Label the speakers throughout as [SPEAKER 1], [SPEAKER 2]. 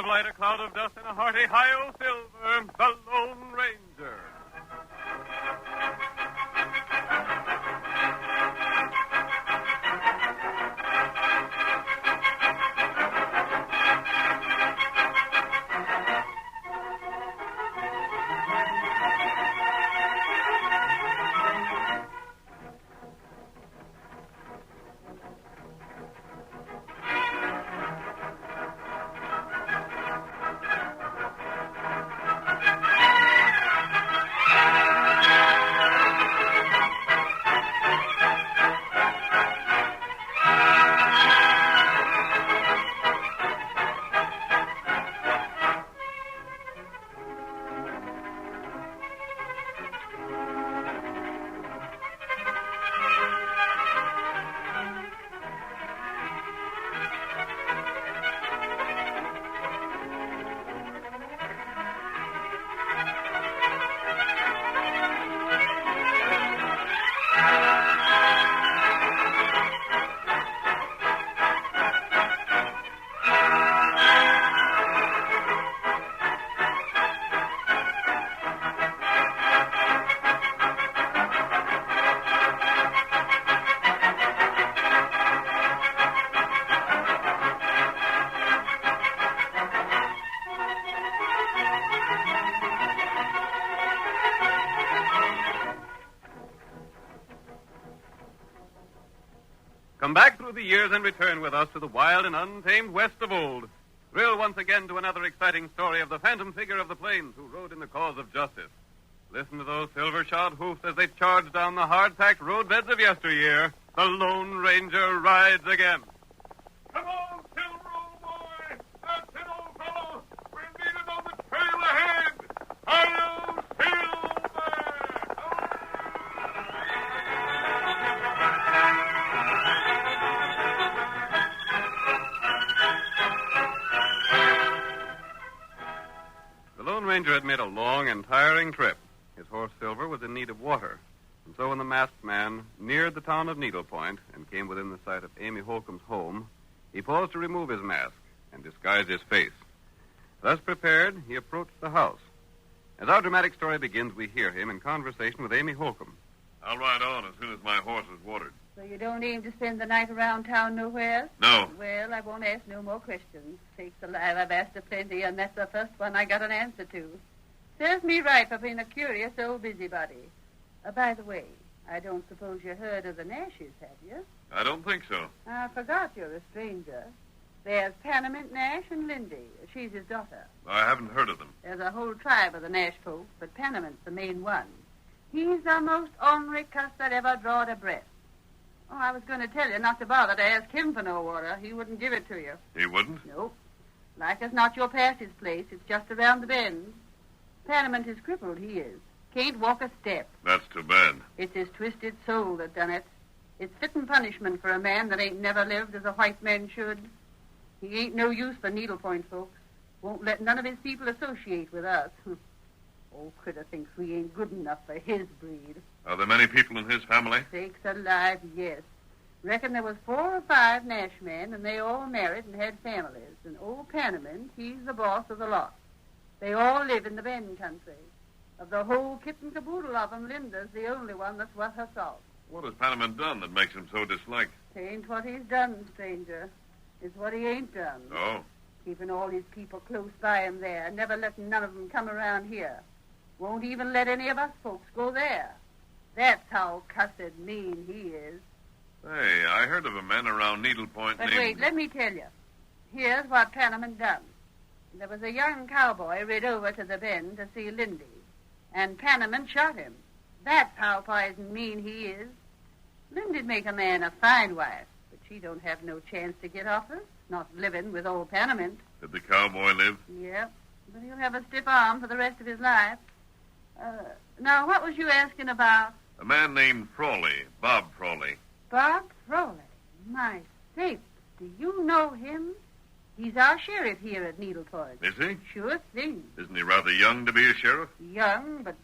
[SPEAKER 1] of light, a cloud of dust, and a hearty hi-yo silver, the Lone Ranger. Come back through the years and return with us to the wild and untamed west of old. Thrill once again to another exciting story of the phantom figure of the plains who rode in the cause of justice. Listen to those silver-shod hoofs as they charge down the hard-packed roadbeds of yesteryear. The Lone Ranger rides again. Come on, Silver, old boy! That's it, old fellow! We're needed on the trail ahead! Hi-yo, Silver! The Lone Ranger had made a long and tiring trip. His horse Silver was in need of water. And so when the masked man neared the town of Needle Point and came within the sight of Amy Holcomb's home, he paused to remove his mask and disguise his face. Thus prepared, he approached the house. As our dramatic story begins, we hear him in conversation with Amy Holcomb.
[SPEAKER 2] I'll ride on as soon as my horse is watered.
[SPEAKER 3] So you don't aim to spend the night around town nowhere?
[SPEAKER 2] No.
[SPEAKER 3] Well, I won't ask no more questions. Sakes alive, I've asked a plenty, and that's the first one I got an answer to. Serves me right for being a curious old busybody. By the way, I don't suppose you heard of the Nashes, have you?
[SPEAKER 2] I don't think so.
[SPEAKER 3] I forgot you're a stranger. There's Panamint Nash and Lindy. She's his daughter.
[SPEAKER 2] I haven't heard of them.
[SPEAKER 3] There's a whole tribe of the Nash folks, but Panamint's the main one. He's the most ornery cuss that ever drawed a breath. Oh, I was going to tell you not to bother to ask him for no water. He wouldn't give it to you.
[SPEAKER 2] He wouldn't?
[SPEAKER 3] Nope. Like as not, you'll pass his place. It's just around the bend. Panamint is crippled, he is. Can't walk a step.
[SPEAKER 2] That's too bad.
[SPEAKER 3] It's his twisted soul that done it. It's fitting punishment for a man that ain't never lived as a white man should. He ain't no use for Needle Point folks. Won't let none of his people associate with us. Old critter thinks we ain't good enough for his breed.
[SPEAKER 2] Are there many people in his family?
[SPEAKER 3] Sakes alive, yes. Reckon there was 4 or 5 Nash men, and they all married and had families. And old Panamint, he's the boss of the lot. They all live in the Bend country. Of the whole kit and caboodle of them, Linda's the only one that's worth her salt.
[SPEAKER 2] What has Panamint done that makes him so disliked?
[SPEAKER 3] It ain't what he's done, stranger. It's what he ain't done.
[SPEAKER 2] Oh?
[SPEAKER 3] Keeping all his people close by him there, never letting none of them come around here. Won't even let any of us folks go there. That's how cussed mean he is.
[SPEAKER 2] Hey, I heard of a man around Needle Point
[SPEAKER 3] But
[SPEAKER 2] named...
[SPEAKER 3] wait, let me tell you. Here's what Panamint done. There was a young cowboy rid over to the Bend to see Lindy, and Panamint shot him. That's how poison mean he is. Lindy'd make a man a fine wife, but she don't have no chance to get off her, not living with old Panamint.
[SPEAKER 2] Did the cowboy live?
[SPEAKER 3] Yep, but he'll have a stiff arm for the rest of his life. Now, what was you asking about?
[SPEAKER 2] A man named Frawley, Bob Frawley.
[SPEAKER 3] Bob Frawley. My sakes, do you know him? He's our sheriff here at Needle Point.
[SPEAKER 2] Is he?
[SPEAKER 3] Sure thing.
[SPEAKER 2] Isn't he rather young to be a sheriff?
[SPEAKER 3] Young, but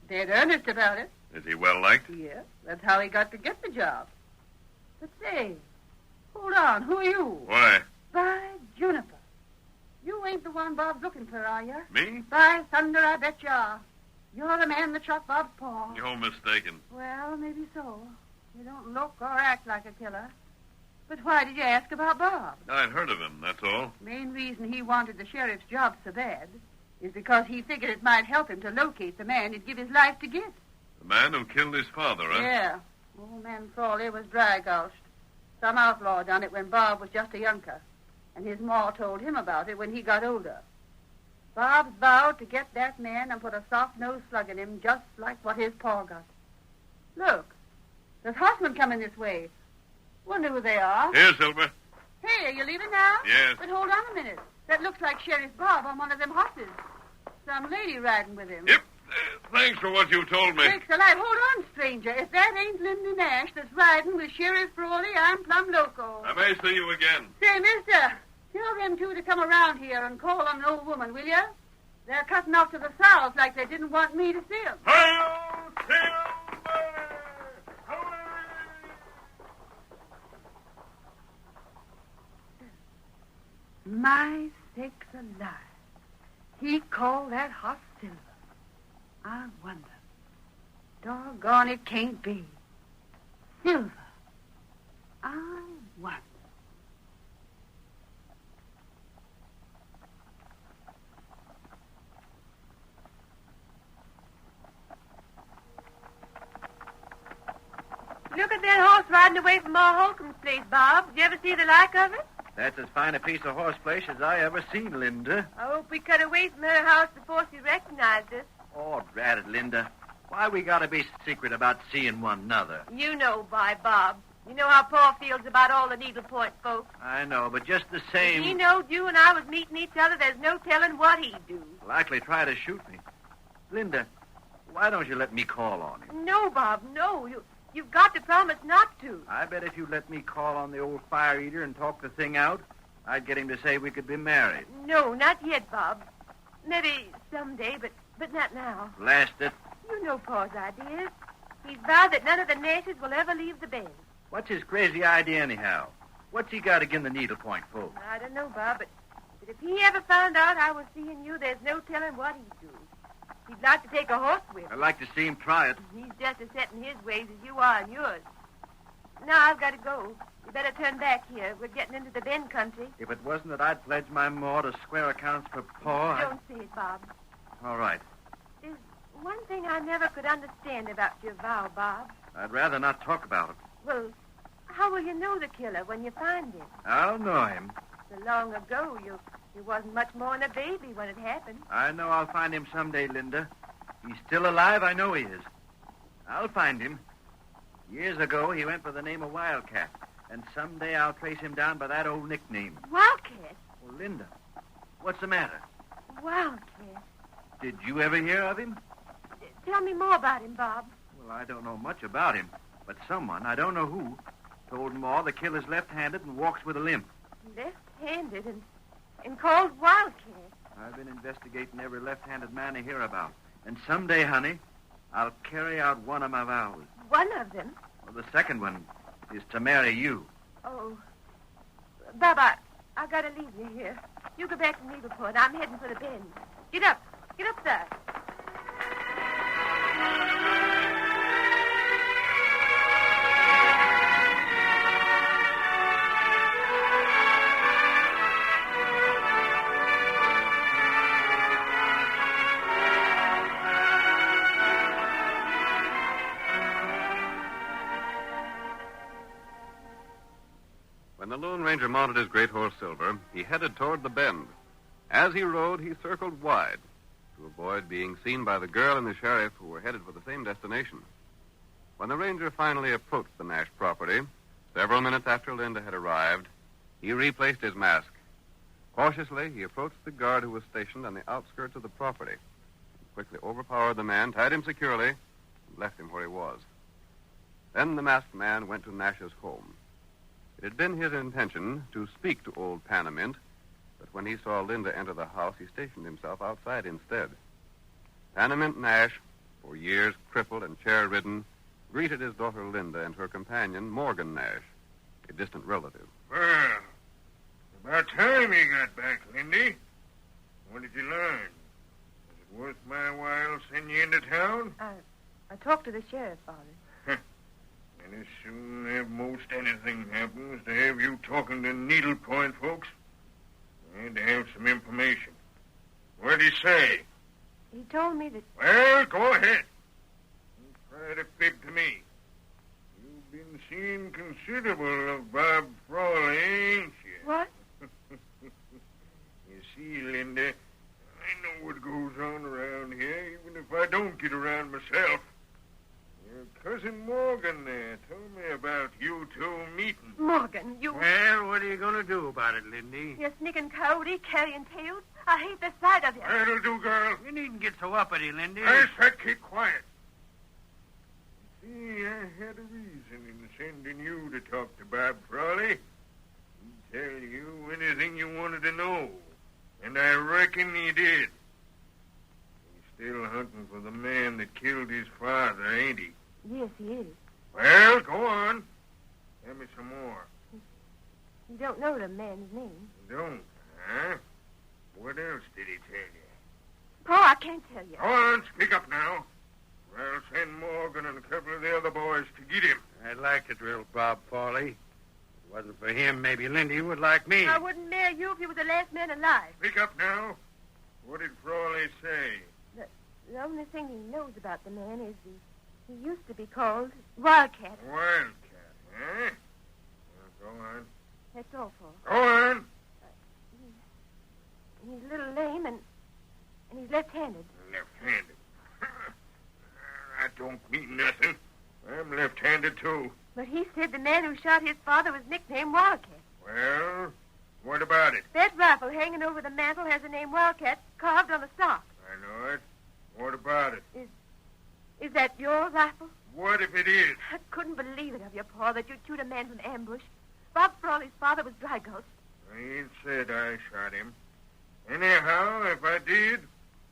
[SPEAKER 3] dead earnest about it.
[SPEAKER 2] Is he well liked?
[SPEAKER 3] Yeah, that's how he got to get the job. But say, hold on, who are you?
[SPEAKER 2] Why?
[SPEAKER 3] By Juniper. You ain't the one Bob's looking for, are you?
[SPEAKER 2] Me?
[SPEAKER 3] By thunder, I bet you are. You're the man that shot Bob's paw.
[SPEAKER 2] You're mistaken.
[SPEAKER 3] Well, maybe so. You don't look or act like a killer. But why did you ask about Bob?
[SPEAKER 2] I'd heard of him, that's all.
[SPEAKER 3] Main reason he wanted the sheriff's job so bad is because he figured it might help him to locate the man he'd give his life to get.
[SPEAKER 2] The man who killed his father, huh?
[SPEAKER 3] Yeah. Old man Frawley was dry-gulched. Some outlaw done it when Bob was just a younker, and his ma told him about it when he got older. Bob's vowed to get that man and put a soft-nosed slug in him just like what his pa got. Look, there's horsemen coming this way. Wonder who they are.
[SPEAKER 2] Here, Silver.
[SPEAKER 3] Hey, are you leaving now?
[SPEAKER 2] Yes.
[SPEAKER 3] But hold on a minute. That looks like Sheriff Bob on one of them horses. Some lady riding with him.
[SPEAKER 2] Yep. Thanks for what you told me.
[SPEAKER 3] Sakes alive. Hold on, stranger. If that ain't Lindy Nash that's riding with Sheriff Frawley, I'm plumb loco.
[SPEAKER 2] I may see you again.
[SPEAKER 3] Say, mister, tell them two to come around here and call on the old woman, will you? They're cutting off to the south like they didn't want me to see them.
[SPEAKER 2] Hi-yo, Silver!
[SPEAKER 3] My sakes alive. He called that horse Silver. I wonder. Doggone, it can't be. Silver. I wonder.
[SPEAKER 4] Look at that horse riding away from our Holcomb's place, Bob. Did you ever see the like of it?
[SPEAKER 5] That's as fine a piece of horseflesh as I ever seen, Linda.
[SPEAKER 4] I hope we cut away from her house before she recognized us.
[SPEAKER 5] Oh, drat it, Linda. Why we gotta be secret about seeing one another?
[SPEAKER 4] You know, Bob. You know how Paul feels about all the needlepoint folks.
[SPEAKER 5] I know, but just the
[SPEAKER 4] If
[SPEAKER 5] same...
[SPEAKER 4] he knowed you and I was meeting each other, there's no telling what he'd do.
[SPEAKER 5] Likely try to shoot me. Linda, why don't you let me call on him?
[SPEAKER 4] No, Bob, no. You've got to promise not to.
[SPEAKER 5] I bet if you let me call on the old fire eater and talk the thing out, I'd get him to say we could be married.
[SPEAKER 4] No, not yet, Bob. Maybe someday, but not now.
[SPEAKER 5] Blast it.
[SPEAKER 4] You know Paul's ideas. He's vowed that none of the Nashes will ever leave the bend.
[SPEAKER 5] What's his crazy idea anyhow? What's he got against the needlepoint folks?
[SPEAKER 4] I don't know, Bob, but if he ever found out I was seeing you, there's no telling what he'd do. He'd like to take a horse with.
[SPEAKER 5] I'd like to see him try it.
[SPEAKER 4] He's just as set in his ways as you are in yours. Now I've got to go. You better turn back here. We're getting into the Bend country.
[SPEAKER 5] If it wasn't that I'd pledged my maw to square accounts for Paul,
[SPEAKER 4] Don't say it, Bob.
[SPEAKER 5] All right.
[SPEAKER 4] There's one thing I never could understand about your vow, Bob.
[SPEAKER 5] I'd rather not talk about it.
[SPEAKER 4] Well, how will you know the killer when you find him?
[SPEAKER 5] I'll know him.
[SPEAKER 4] So long ago, you wasn't much more than a baby when it happened.
[SPEAKER 5] I know I'll find him someday, Linda. He's still alive, I know he is. I'll find him. Years ago, he went by the name of Wildcat. And someday I'll trace him down by that old nickname.
[SPEAKER 4] Wildcat?
[SPEAKER 5] Well, Linda, what's the matter?
[SPEAKER 4] Wildcat.
[SPEAKER 5] Did you ever hear of him?
[SPEAKER 4] Tell me more about him, Bob.
[SPEAKER 5] Well, I don't know much about him. But someone, I don't know who, told Ma the killer's left-handed and walks with a limp.
[SPEAKER 4] Left-handed and called Wildcat.
[SPEAKER 5] I've been investigating every left-handed man I hear about. And someday, honey, I'll carry out one of my vows.
[SPEAKER 4] One of them?
[SPEAKER 5] Well, the second one is to marry you.
[SPEAKER 4] Oh. Bob, I gotta leave you here. You go back to Needleport. I'm heading for the Bend. Get up. Get up there.
[SPEAKER 1] When the Lone Ranger mounted his great horse Silver, he headed toward the Bend. As he rode, he circled wide to avoid being seen by the girl and the sheriff who were headed for the same destination. When the ranger finally approached the Nash property, several minutes after Linda had arrived, he replaced his mask. Cautiously, he approached the guard who was stationed on the outskirts of the property. He quickly overpowered the man, tied him securely, and left him where he was. Then the masked man went to Nash's home. It had been his intention to speak to old Panamint, but when he saw Linda enter the house, he stationed himself outside instead. Panamint Nash, for years crippled and chair-ridden, greeted his daughter Linda and her companion, Morgan Nash, a distant relative.
[SPEAKER 6] Well, about time you got back, Lindy.
[SPEAKER 2] What did you learn? Is it worth my while sending you into town?
[SPEAKER 4] I talked to the sheriff, Father.
[SPEAKER 2] And as soon as most anything happens to have you talking to needlepoint folks, I had to have some information. What'd he say?
[SPEAKER 4] He told me that...
[SPEAKER 2] Well, go ahead. Don't try to fib to me. You've been seeing considerable of Bob Frawley, ain't you?
[SPEAKER 4] What?
[SPEAKER 2] You see, Linda, I know what goes on around here, even if I don't get around myself. Your cousin Morgan there told me about you two meeting.
[SPEAKER 4] Morgan, you...
[SPEAKER 5] Well, what are you going to do about it, Lindy?
[SPEAKER 4] You sneaking coyote carrying tails. I hate the sight of you.
[SPEAKER 2] That'll do, girl.
[SPEAKER 5] You needn't get so uppity, Lindy.
[SPEAKER 2] I said keep quiet. See, I had a reason in sending you to talk to Bob Frawley. He'd tell you anything you wanted to know. And I reckon he did. He's still hunting for the man that killed his father, ain't he?
[SPEAKER 4] Yes, he is.
[SPEAKER 2] Well, go on. Tell me some more.
[SPEAKER 4] You don't know the man's name.
[SPEAKER 2] Don't, huh? What else did he tell you?
[SPEAKER 4] Pa, I can't tell you.
[SPEAKER 2] Go on, speak up now. I'll send Morgan and a couple of the other boys to get him.
[SPEAKER 5] I'd like to drill Bob Frawley. If it wasn't for him, maybe Lindy would like me.
[SPEAKER 4] I wouldn't marry you if you were the last man alive.
[SPEAKER 2] Speak up now. What did Frawley say?
[SPEAKER 4] The only thing he knows about the man is he used to be called Wildcat.
[SPEAKER 2] Wildcat, huh? Well, go on.
[SPEAKER 4] That's all, Pa.
[SPEAKER 2] Go on.
[SPEAKER 4] He's a little lame and he's left-handed.
[SPEAKER 2] Left-handed. That don't mean nothing. I'm left-handed, too.
[SPEAKER 4] But he said the man who shot his father was nicknamed Wildcat.
[SPEAKER 2] Well, what about it?
[SPEAKER 4] That rifle hanging over the mantel has the name Wildcat carved on the stock.
[SPEAKER 2] I know it. What about it?
[SPEAKER 4] Is that your rifle?
[SPEAKER 2] What if it is?
[SPEAKER 4] I couldn't believe it of you, Pa, that you'd shoot a man from ambush. Bob Frawley's father was Dry Gulch.
[SPEAKER 2] I ain't said I shot him. Anyhow, if I did,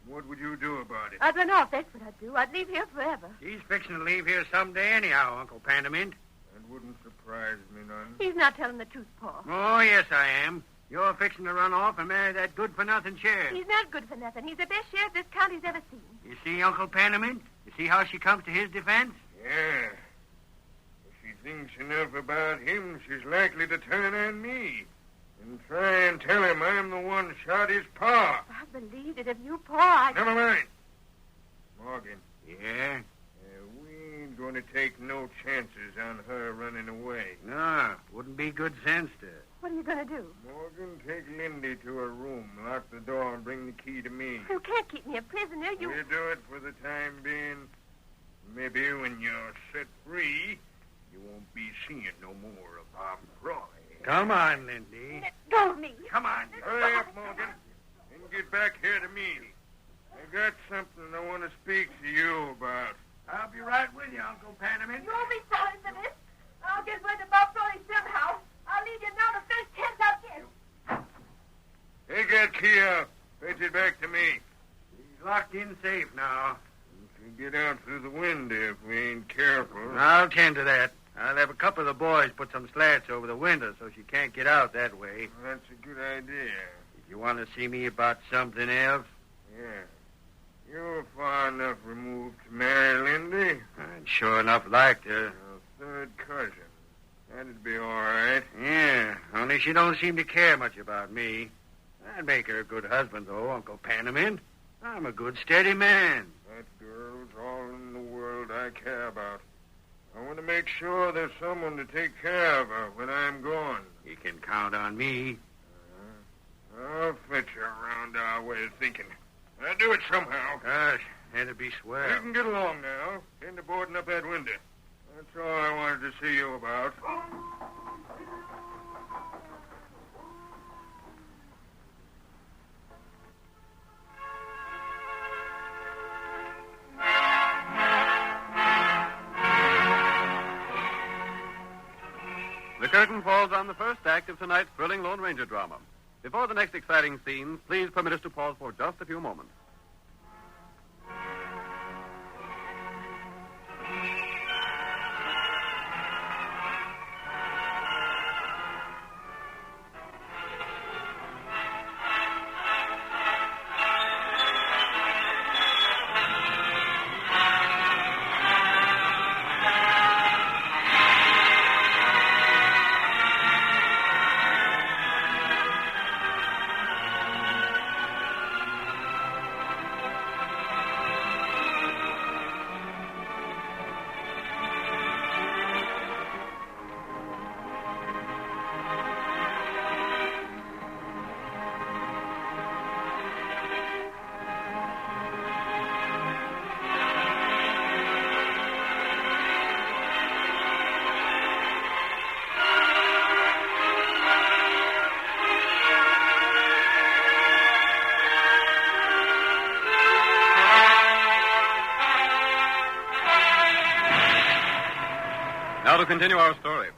[SPEAKER 2] what would you do about it?
[SPEAKER 4] I'd run off, that's what I'd do. I'd leave here forever.
[SPEAKER 5] He's fixing to leave here someday anyhow, Uncle Panamint.
[SPEAKER 2] That wouldn't surprise me none.
[SPEAKER 4] He's not telling the truth, Pa.
[SPEAKER 5] Oh, yes, I am. You're fixing to run off and marry that good-for-nothing sheriff.
[SPEAKER 4] He's not good for nothing. He's the best sheriff this county's ever seen.
[SPEAKER 5] You see, Uncle Panamint? You see how she comes to his defense?
[SPEAKER 2] Yeah. If she thinks enough about him, she's likely to turn on me and try and tell him I'm the one shot his pa.
[SPEAKER 4] I believed it of you, Pa.
[SPEAKER 2] Never mind. Morgan,
[SPEAKER 5] Yeah?
[SPEAKER 2] we ain't going to take no chances on her running away.
[SPEAKER 5] No, wouldn't be good sense to...
[SPEAKER 4] What are you going to do?
[SPEAKER 2] Morgan, take Lindy to her room, lock the door, and bring the key to me.
[SPEAKER 4] You can't keep me a prisoner. You...
[SPEAKER 2] We'll do it for the time being. Maybe when you're set free, you won't be seeing no more of Bob Frawley.
[SPEAKER 5] Come on, Lindy.
[SPEAKER 4] Let go of me.
[SPEAKER 5] Come on.
[SPEAKER 2] Hurry up, Morgan, and get back here to me. I got something I want to speak to you about.
[SPEAKER 5] I'll be right with you, Uncle Panamint.
[SPEAKER 4] You won't be sorry for this. I'll get word to Bob Frawley somehow. I'll leave you now the first chance I'll get.
[SPEAKER 2] Take that key out. Fetch it back to me.
[SPEAKER 5] He's locked in safe now.
[SPEAKER 2] We can get out through the window if we ain't careful.
[SPEAKER 5] I'll tend to that. I'll have a couple of the boys put some slats over the window so she can't get out that way.
[SPEAKER 2] That's a good idea.
[SPEAKER 5] If you want to see me about something else?
[SPEAKER 2] Yeah. You're far enough removed to marry Lindy.
[SPEAKER 5] I'd sure enough like to.
[SPEAKER 2] Your third cousin. That'd be all right.
[SPEAKER 5] Yeah, only she don't seem to care much about me. I'd make her a good husband, though, Uncle Panamint. I'm a good, steady man.
[SPEAKER 2] That girl's all in the world I care about. I want to make sure there's someone to take care of her when I'm gone.
[SPEAKER 5] You can count on me.
[SPEAKER 2] I'll fetch her around our way of thinking. I'll do it somehow.
[SPEAKER 5] Gosh, that'd be
[SPEAKER 2] You
[SPEAKER 5] swell.
[SPEAKER 2] can get along now. Tend to boarding up that window. That's all I wanted to see you about.
[SPEAKER 1] The curtain falls on the first act of tonight's thrilling Lone Ranger drama. Before the next exciting scenes, please permit us to pause for just a few moments. Now to continue our story.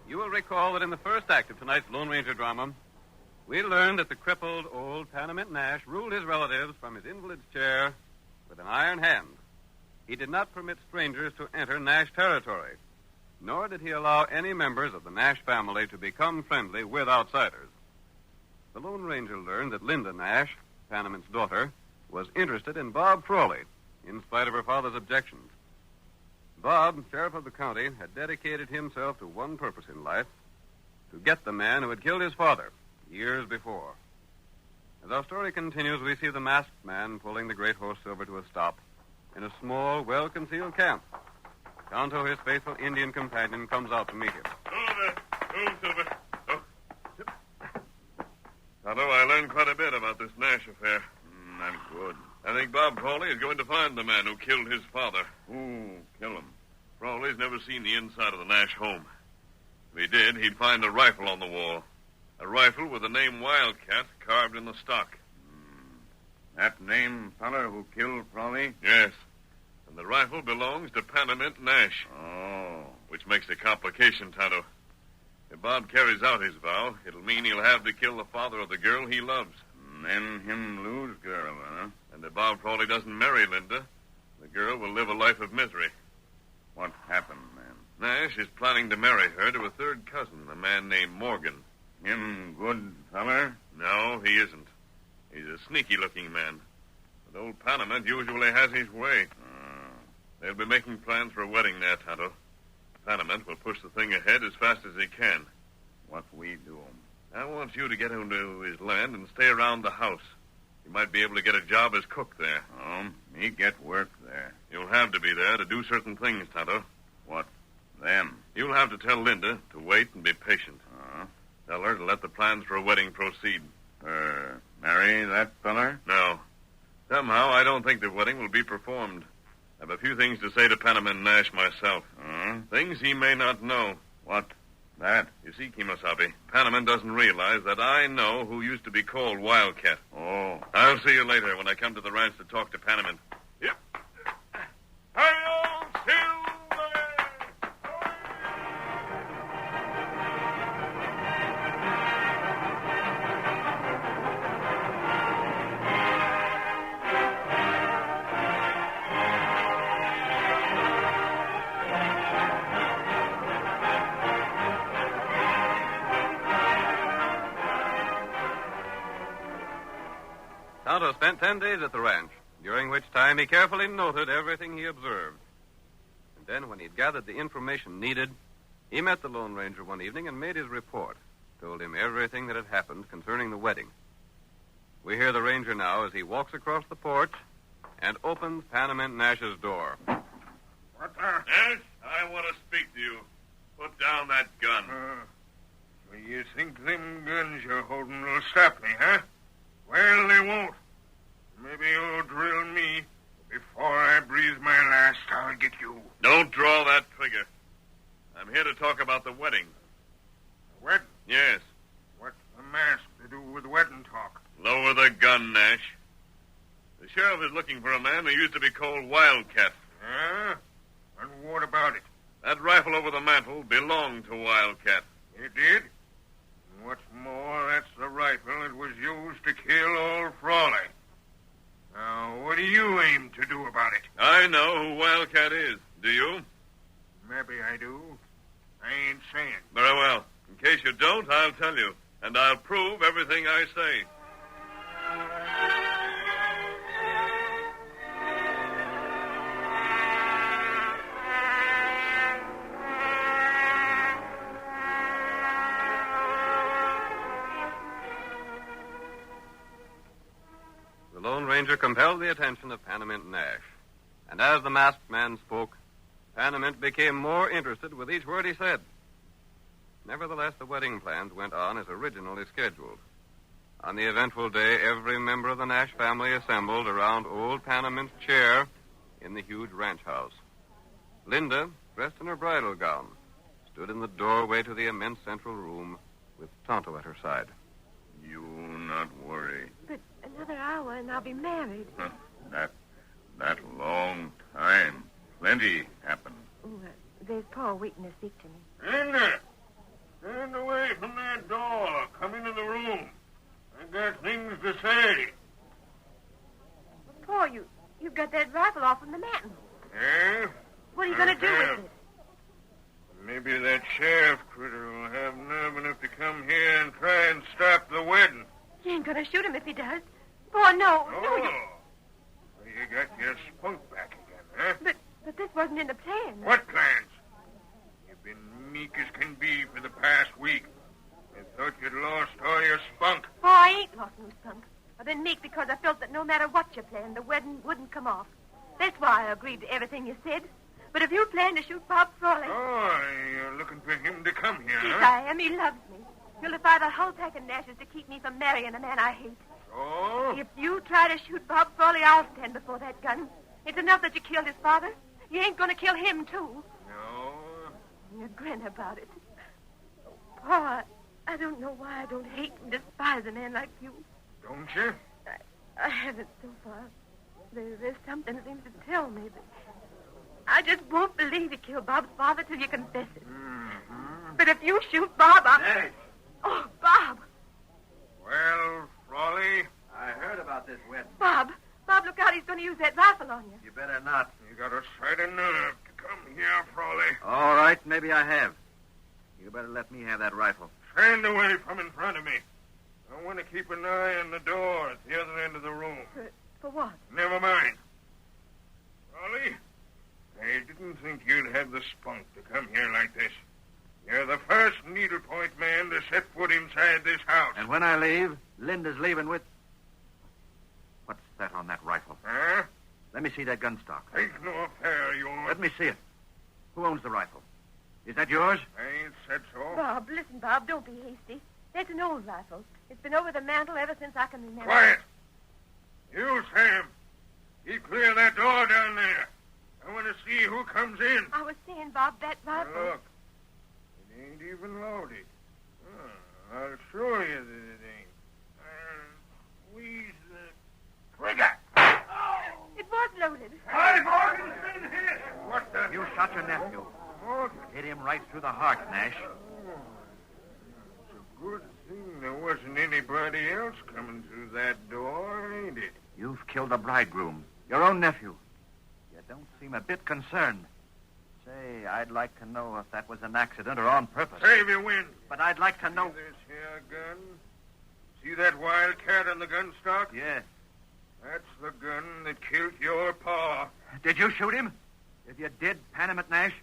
[SPEAKER 1] You will recall that in the first act of tonight's Lone Ranger drama, we learned that the crippled old Panamint Nash ruled his relatives from his invalid's chair with an iron hand. He did not permit strangers to enter Nash territory, nor did he allow any members of the Nash family to become friendly with outsiders. The Lone Ranger learned that Linda Nash, Panamint's daughter, was interested in Bob Frawley, in spite of her father's objections. Bob, sheriff of the county, had dedicated himself to one purpose in life, to get the man who had killed his father years before. As our story continues, we see the masked man pulling the great horse Silver to a stop in a small, well-concealed camp. Tonto, his faithful Indian companion, comes out to meet him.
[SPEAKER 2] Silver. Tonto, I learned quite a bit about this Nash affair.
[SPEAKER 5] Not good.
[SPEAKER 2] I think Bob Frawley is going to find the man who killed his father.
[SPEAKER 5] Who killed him?
[SPEAKER 2] Frawley's never seen the inside of the Nash home. If he did, he'd find a rifle on the wall. A rifle with the name Wildcat carved in the stock.
[SPEAKER 5] That name feller who killed Frawley?
[SPEAKER 2] Yes. And the rifle belongs to Panamint Nash.
[SPEAKER 5] Oh.
[SPEAKER 2] Which makes a complication, Tonto. If Bob carries out his vow, it'll mean he'll have to kill the father of the girl he loves.
[SPEAKER 5] And then him lose girl, huh?
[SPEAKER 2] And if Bob Frawley doesn't marry Linda, the girl will live a life of misery.
[SPEAKER 5] What happened, man?
[SPEAKER 2] Nash is planning to marry her to a third cousin, a man named Morgan.
[SPEAKER 5] Him good feller?
[SPEAKER 2] No, he isn't. He's a sneaky-looking man. But old Panamint usually has his way. They'll be making plans for a wedding there, Tonto. Panamint will push the thing ahead as fast as he can.
[SPEAKER 5] What we do?
[SPEAKER 2] I want you to get into his land and stay around the house. You might be able to get a job as cook there.
[SPEAKER 5] Me get work there.
[SPEAKER 2] You'll have to be there to do certain things, Tonto.
[SPEAKER 5] What? Them?
[SPEAKER 2] You'll have to tell Linda to wait and be patient. Tell her to let the plans for a wedding proceed.
[SPEAKER 5] Marry that feller?
[SPEAKER 2] No. Somehow, I don't think the wedding will be performed. I have a few things to say to Panamint Nash myself. Things he may not know.
[SPEAKER 5] What? That?
[SPEAKER 2] You see, Kemosabe, Panamint doesn't realize that I know who used to be called Wildcat.
[SPEAKER 5] Oh.
[SPEAKER 2] I'll see you later when I come to the ranch to talk to Panamint. Yep. Hi-yo, Silver!
[SPEAKER 1] Tonto spent 10 days at the ranch, during which time he carefully noted everything he observed. And then, when he'd gathered the information needed, he met the Lone Ranger one evening and made his report, told him everything that had happened concerning the wedding. We hear the ranger now as he walks across the porch and opens Panamint Nash's door.
[SPEAKER 2] What the? Nash, I want to speak to you. Put down that gun.
[SPEAKER 6] So you think them guns you're holding will stop me, huh? Well, they won't. Maybe you'll drill me. Before I breathe my last, I'll get you.
[SPEAKER 2] Don't draw that trigger. I'm here to talk about the wedding.
[SPEAKER 6] Wedding?
[SPEAKER 2] Yes.
[SPEAKER 6] What's the mask to do with wedding talk?
[SPEAKER 2] Lower the gun, Nash. The sheriff is looking for a man who used to be called Wildcat.
[SPEAKER 6] Huh? And what about it?
[SPEAKER 2] That rifle over the mantel belonged to Wildcat.
[SPEAKER 6] It did? And what's more, that's the rifle that was used to kill old Frawley. Now, what do you aim to do about it?
[SPEAKER 2] I know who Wildcat is. Do you?
[SPEAKER 6] Maybe I do. I ain't saying.
[SPEAKER 2] Very well. In case you don't, I'll tell you. And I'll prove everything I say.
[SPEAKER 1] The Lone Ranger compelled the attention of Panamint Nash. And as the masked man spoke, Panamint became more interested with each word he said. Nevertheless, the wedding plans went on as originally scheduled. On the eventful day, every member of the Nash family assembled around old Panamint's chair in the huge ranch house. Linda, dressed in her bridal gown, stood in the doorway to the immense central room with Tonto at her side.
[SPEAKER 5] You not worry.
[SPEAKER 4] But another hour and I'll be married.
[SPEAKER 5] That long time. Plenty happened.
[SPEAKER 4] Oh, There's Pa waiting to speak to me.
[SPEAKER 2] Linda, stand away from that door. Come into the room. I got things to say.
[SPEAKER 4] Pa, you got that rifle off from the mountain.
[SPEAKER 2] Yeah?
[SPEAKER 4] What are you going to do with it?
[SPEAKER 2] Maybe that sheriff critter will have nerve enough to come here and try and stop the wedding.
[SPEAKER 4] You ain't going to shoot him if he does. Pa, no.
[SPEAKER 2] Oh.
[SPEAKER 4] No,
[SPEAKER 2] Well, you got your spunk back again, huh?
[SPEAKER 4] But this wasn't in the plan.
[SPEAKER 2] What plans? You've been meek as can be for the past week. I thought you'd lost all your spunk.
[SPEAKER 4] Pa, I ain't lost no spunk. I've been meek because I felt that no matter what you planned, the wedding wouldn't come off. That's why I agreed to everything you said. But if you plan to shoot Bob Frawley...
[SPEAKER 2] Oh, you're looking for him to come here,
[SPEAKER 4] Yes,
[SPEAKER 2] huh?
[SPEAKER 4] I am. He loves me. He'll defy the whole pack of Nashes to keep me from marrying a man I hate.
[SPEAKER 2] So?
[SPEAKER 4] If you try to shoot Bob Frawley, I'll stand before that gun. It's enough that you killed his father. You ain't going to kill him, too.
[SPEAKER 2] No.
[SPEAKER 4] You grin about it. Oh, Pa, I don't know why I don't hate and despise a man like you.
[SPEAKER 2] Don't you?
[SPEAKER 4] I haven't so far. There's something that seems to tell me that I just won't believe you killed Bob's father till you confess it.
[SPEAKER 2] Mm-hmm.
[SPEAKER 4] But if you shoot Bob,
[SPEAKER 5] Nash!
[SPEAKER 4] Oh, Bob!
[SPEAKER 2] Well, Frawley,
[SPEAKER 5] I heard about this wedding.
[SPEAKER 4] Bob, look out. He's going to use that rifle on you.
[SPEAKER 5] You better not.
[SPEAKER 2] you got a sight of nerve to come here, Frawley.
[SPEAKER 5] All right, maybe I have. You better let me have that rifle.
[SPEAKER 2] Stand away from in front of me. I want to keep an eye on the door at the other end of the room.
[SPEAKER 4] For what?
[SPEAKER 2] Never mind. Frawley, I didn't think you'd have the spunk to come here like this. You're the first needlepoint man to set foot inside this house.
[SPEAKER 5] And when I leave, Linda's leaving with... What's that on that rifle?
[SPEAKER 2] Huh?
[SPEAKER 5] Let me see that gun stock.
[SPEAKER 2] Ain't no affair of yours.
[SPEAKER 5] Let me see it. Who owns the rifle? Is that yours?
[SPEAKER 2] I ain't said so.
[SPEAKER 4] Bob, listen, Bob. Don't be hasty. That's an old rifle. It's been over the mantel ever since I can remember.
[SPEAKER 2] Quiet. You, Sam. Keep clear of that door down there. I want to see who comes in.
[SPEAKER 4] I was saying, Bob, that rifle...
[SPEAKER 2] Look. It ain't even loaded. I'll show you that it ain't. Squeeze the trigger.
[SPEAKER 4] It was loaded.
[SPEAKER 2] Hi, Morgan. What the...
[SPEAKER 5] You shot your nephew.
[SPEAKER 2] Morgan.
[SPEAKER 5] Hit him right through the heart, Nash.
[SPEAKER 2] It's a good thing there wasn't anybody else coming through that door, ain't it?
[SPEAKER 5] You've killed the bridegroom, your own nephew. You don't seem a bit concerned. Say, I'd like to know if that was an accident or on purpose.
[SPEAKER 2] Save your wind.
[SPEAKER 5] But I'd like to know...
[SPEAKER 2] See this here gun? See that Wildcat on the gun stock?
[SPEAKER 5] Yes.
[SPEAKER 2] That's the gun that killed your pa.
[SPEAKER 5] Did you shoot him? If you did, Panamint Nash,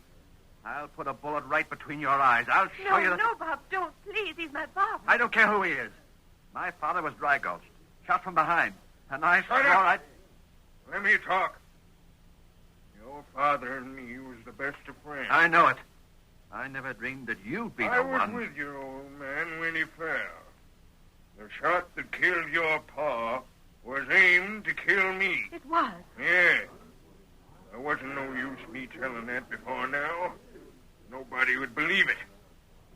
[SPEAKER 5] I'll put a bullet right between your eyes. I'll show you that...
[SPEAKER 4] No, Bob, don't. Please, he's my father.
[SPEAKER 5] I don't care who he is. My father was dry gulched, shot from behind. And I...
[SPEAKER 2] Shut up.
[SPEAKER 5] All right.
[SPEAKER 2] Let me talk. Your father and me was the best of friends.
[SPEAKER 5] I know it. I never dreamed that you'd be
[SPEAKER 2] I
[SPEAKER 5] the
[SPEAKER 2] was
[SPEAKER 5] one.
[SPEAKER 2] with your old man when he fell. The shot that killed your pa was aimed to kill me.
[SPEAKER 4] It was.
[SPEAKER 2] Yeah. There wasn't no use me telling that before now. Nobody would believe it.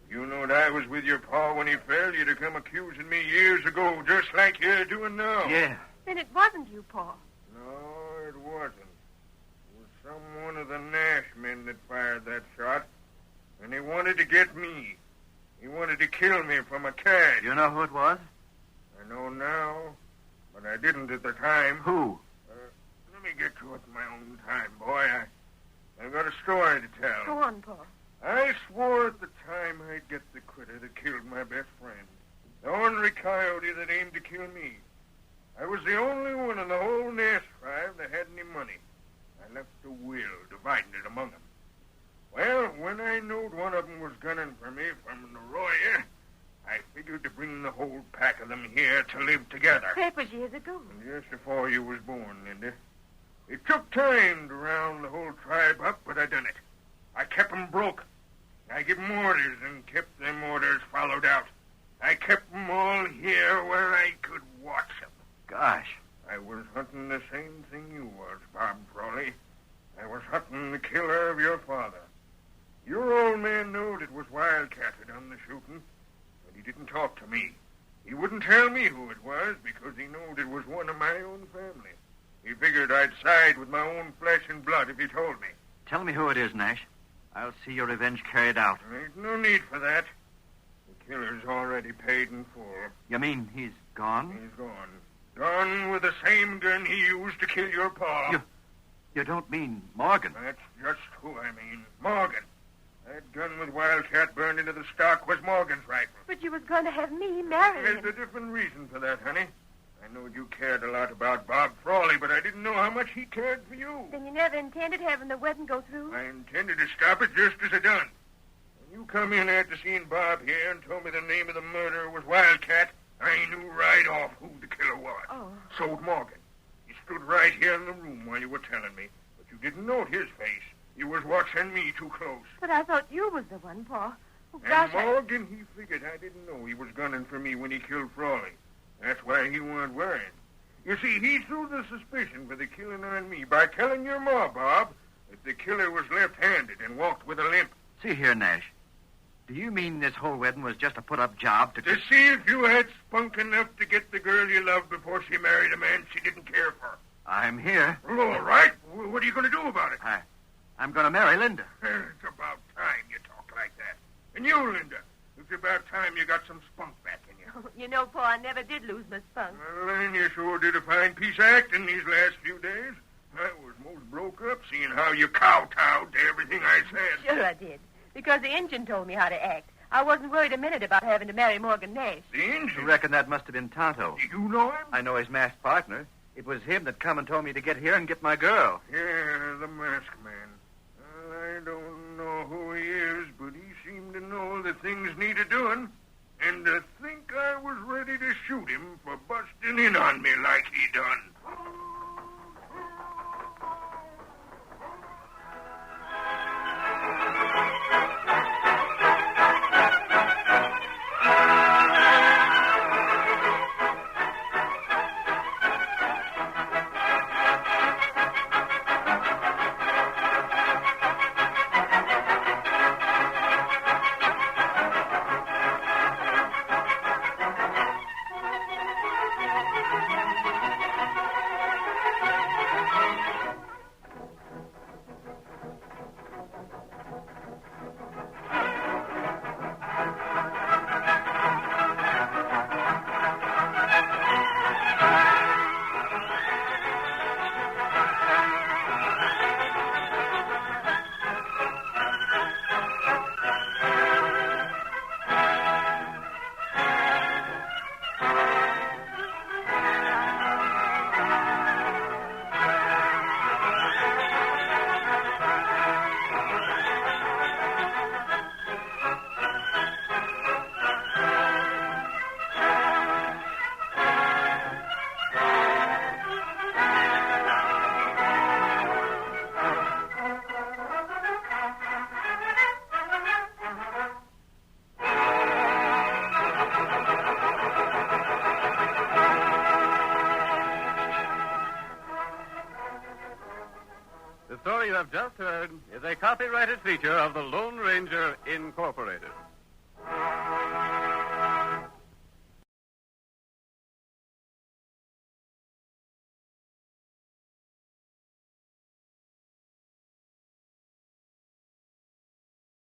[SPEAKER 2] You knowed I was with your pa when he fell, you'd have come accusing me years ago, just like you're doing now.
[SPEAKER 5] Yeah.
[SPEAKER 4] Then it wasn't you, Pa.
[SPEAKER 2] No, it wasn't. It was some one of the Nash men that fired that shot. And he wanted to get me. He wanted to kill me for my cash.
[SPEAKER 5] You know who it was?
[SPEAKER 2] I know now, but I didn't at the time.
[SPEAKER 5] Who?
[SPEAKER 2] Let me get to it in my own time, boy. I've got a story to tell.
[SPEAKER 4] Go on, Pa.
[SPEAKER 2] I swore at the time I'd get the critter that killed my best friend. The ornery coyote that aimed to kill me. I was the only one in the whole Nash tribe that had any money. I left a will dividing it among them. Well, when I knowed one of them was gunning for me from an arroyo, I figured to bring the whole pack of them here to live together.
[SPEAKER 4] That was years ago.
[SPEAKER 2] Just before you was born, Linda. It took time to round the whole tribe up, but I done it. I kept 'em broke. I give 'em orders and kept them orders followed out. I kept 'em all here where I could watch 'em.
[SPEAKER 5] Gosh.
[SPEAKER 2] I was hunting the same thing you was, Bob Frawley. I was hunting the killer of your father. Your old man knowed it was Wildcat that done the shooting, but he didn't talk to me. He wouldn't tell me who it was because he knowed it was one of my own family. He figured I'd side with my own flesh and blood if he told me.
[SPEAKER 5] Tell me who it is, Nash. I'll see your revenge carried out.
[SPEAKER 2] There ain't no need for that. The killer's already paid in full.
[SPEAKER 5] You mean he's gone?
[SPEAKER 2] He's gone. Gone with the same gun he used to kill your pa.
[SPEAKER 5] You don't mean Morgan?
[SPEAKER 2] That's just who I mean. Morgan. That gun with Wildcat burned into the stock was Morgan's rifle.
[SPEAKER 4] But you was going to have me marry him.
[SPEAKER 2] There's a different reason for that, honey. I know you cared a lot about Bob Frawley, but I didn't know how much he cared for you.
[SPEAKER 4] Then you never intended having the wedding go through?
[SPEAKER 2] I intended to stop it just as I done. When you come in after seeing Bob here and told me the name of the murderer was Wildcat, I knew right off who the killer was.
[SPEAKER 4] Oh.
[SPEAKER 2] So'd Morgan. He stood right here in the room while you were telling me, but you didn't note his face. You was watching me too close.
[SPEAKER 4] But I thought you was the one, Pa. Oh,
[SPEAKER 2] And
[SPEAKER 4] gosh,
[SPEAKER 2] Morgan, he figured I didn't know he was gunning for me when he killed Frawley. That's why he weren't worrying. You see, he threw the suspicion for the killing on me by telling your ma, Bob, that the killer was left-handed and walked with a limp.
[SPEAKER 5] See here, Nash. Do you mean this whole wedding was just a put-up job to...
[SPEAKER 2] To see if you had spunk enough to get the girl you loved before she married a man she didn't care for.
[SPEAKER 5] I'm here.
[SPEAKER 2] Well, all right. What are you going to do about it?
[SPEAKER 5] I'm going to marry Linda.
[SPEAKER 2] It's about time you talk like that. And you, Linda, it's about time you got some spunk back in you.
[SPEAKER 4] Oh, you know, Pa, I never did lose my spunk.
[SPEAKER 2] Well, then you sure did a fine piece of acting these last few days. I was most broke up seeing how you kowtowed to everything I said.
[SPEAKER 4] Sure I did. Because the engine told me how to act. I wasn't worried a minute about having to marry Morgan Nash.
[SPEAKER 2] The engine?
[SPEAKER 5] I reckon that must have been Tonto.
[SPEAKER 2] Do you know him?
[SPEAKER 5] I know his masked partner. It was him that come and told me to get here and get my girl.
[SPEAKER 2] Yeah, the masked man. Well, I don't know who he is, but he seemed to know that things needed doing. And to think I was ready to shoot him for busting in on me like he done.
[SPEAKER 1] The story you have just heard is a copyrighted feature of the Lone Ranger Incorporated.